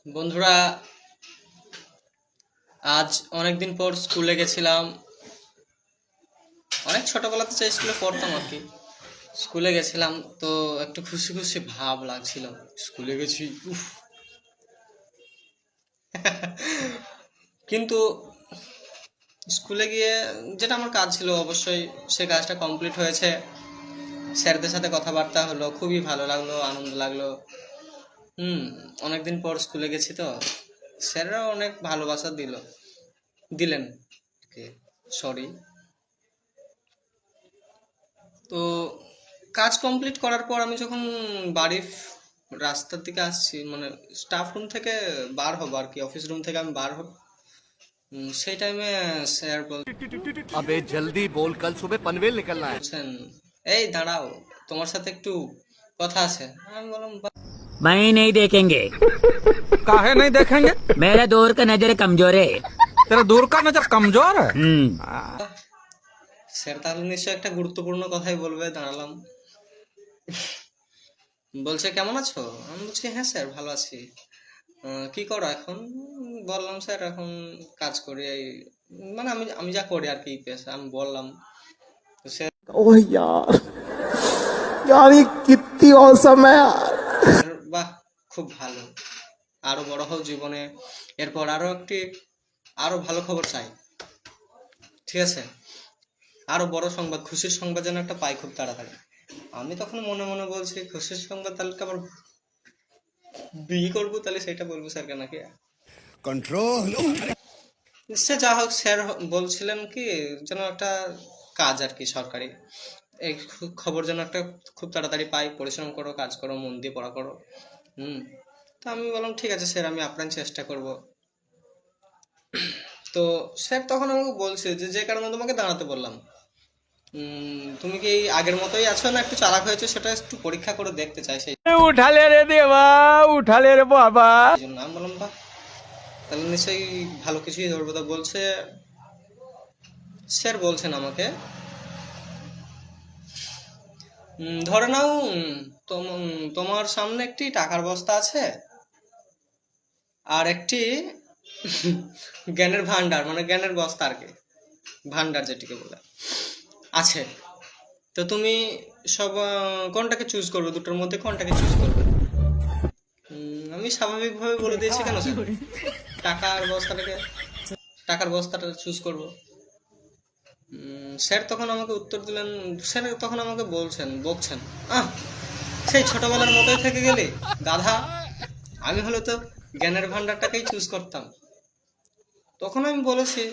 বন্ধুরা, আজ অনেকদিন পর স্কুলে গেছিলাম। অনেক ছোটবেলাতে যে স্কুলে পড়তাম আর কি। স্কুলে গেছিলাম তো একটু খুশি খুশি ভাব লাগছিল। স্কুলে গেছি, উফ। কিন্তু স্কুলে গিয়ে যেটা আমার কাজ ছিল, অবশ্যই সে কাজটা কমপ্লিট হয়েছে। স্যারদের সাথে কথাবার্তা হলো, খুবই ভালো লাগলো, আনন্দ লাগলো। অনেকদিন পর স্কুলে গেছি তো স্যাররা অনেক ভালোবাসা দিলেন। সরি। তো কাজ কমপ্লিট করার পর আমি যখন বাড়ির রাস্তার দিকে আসছি, মানে স্টাফ রুম থেকে বার হবো আর কি, অফিস রুম থেকে আমি বার হব, সেই টাইমে স্যার अबे जल्दी बोल, कल सुबह पनवेल निकलना है। বলছেন, এই দাঁড়াও, তোমার সাথে একটু কথা আছে। আমি বললাম, भाई नहीं देखेंगे। काहे नहीं देखेंगे? मेरा दूर का नजर कमजोर है। तेरा दूर का नजर कमजोर है। স্যার তাহলে নিশ্চয় একটা গুরুত্বপূর্ণ কথাই বলবে। দাঁড়ালাম, বলছে কেমন আছো? আমি বলছি হ্যাঁ স্যার, ভালো আছি। কি করো এখন? বললাম স্যার এখন কাজ করি, এই মানে আমি আমি যা করি আর কি, পেশা আমি বললাম। তো স্যার, ओह यार यार ये कितनी औसम है यार। বাহ, খুব ভালো, আরো বড় হও জীবনে, এরপর আরো ভালো খবর চাই, ঠিক আছে? আরো বড় সংবাদ, খুশির সংবাদ যেন একটা পাই খুব তাড়াতাড়ি। আমি তখন মনে মনে বলছি, খুশির সংবাদ তাহলে আবার বিয়ে করবো, তাহলে সেটা বলবো স্যারকে নাকি? कंट्रोल। সে যা হোক, স্যার বলছিলেন কি যেন একটা কাজ আর কি, সরকারি, এই খবর যেন একটা খুব তাড়াতাড়ি পাই, পরিশ্রম করো, কাজ করো, মন দিয়ে পড়া করো। তো আমি বললাম ঠিক আছে স্যার, আমি আপ্রাণ চেষ্টা করব। তো স্যার তখন আমাকে বলছে যে যে কারণে তোমাকে দাঁড়াতে বললাম, তুমি কি আগের মতোই আছো না একটু চালাক হয়েছে, সেটা একটু পরীক্ষা করে দেখতে চাই, সেই उठा ले रे देवा, उठा ले रे बाबा। জন্য আমি বললাম, বাহ, তাহলে নিশ্চয়ই ভালো কিছুই ধরবো। তা বলছে, স্যার বলছেন আমাকে, ধরে নাও তোমার সামনে একটি টাকার বস্তা আছে, আর একটি জ্ঞানের ভান্ডার, মানে জ্ঞানের বস্তা আর কি, ভান্ডার যেটিকে বলে, আছে। তো তুমি সব কোনটাকে চুজ করবে, দুটোর মধ্যে কোনটাকে চুজ করবে? আমি স্বাভাবিকভাবে বলে দিয়েছি, কেন স্যার, টাকার বস্তাটা চুজ করব। স্যার তখন আমাকে উত্তর দিলেন, স্যার তখন আমাকে বকছেন, সেই ছোটবেলার মতোই থেকে গেলে গাধা, আমি হলে তো জ্ঞানের ভান্ডারটাকেই চুজ করতাম। তখন আমি বলেছি,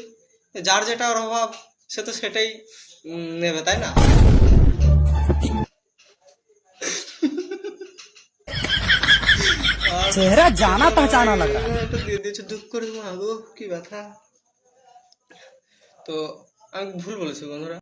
যার যেটা অভাব সে তো সেটাই নেবে, তাই না? चेहरा जाना पहचाना लग रहा है। দিয়ে দিয়েছে, দুঃখ করে, মাগো কি ব্যথা। তো আমি ভুল বলেছি বন্ধুরা।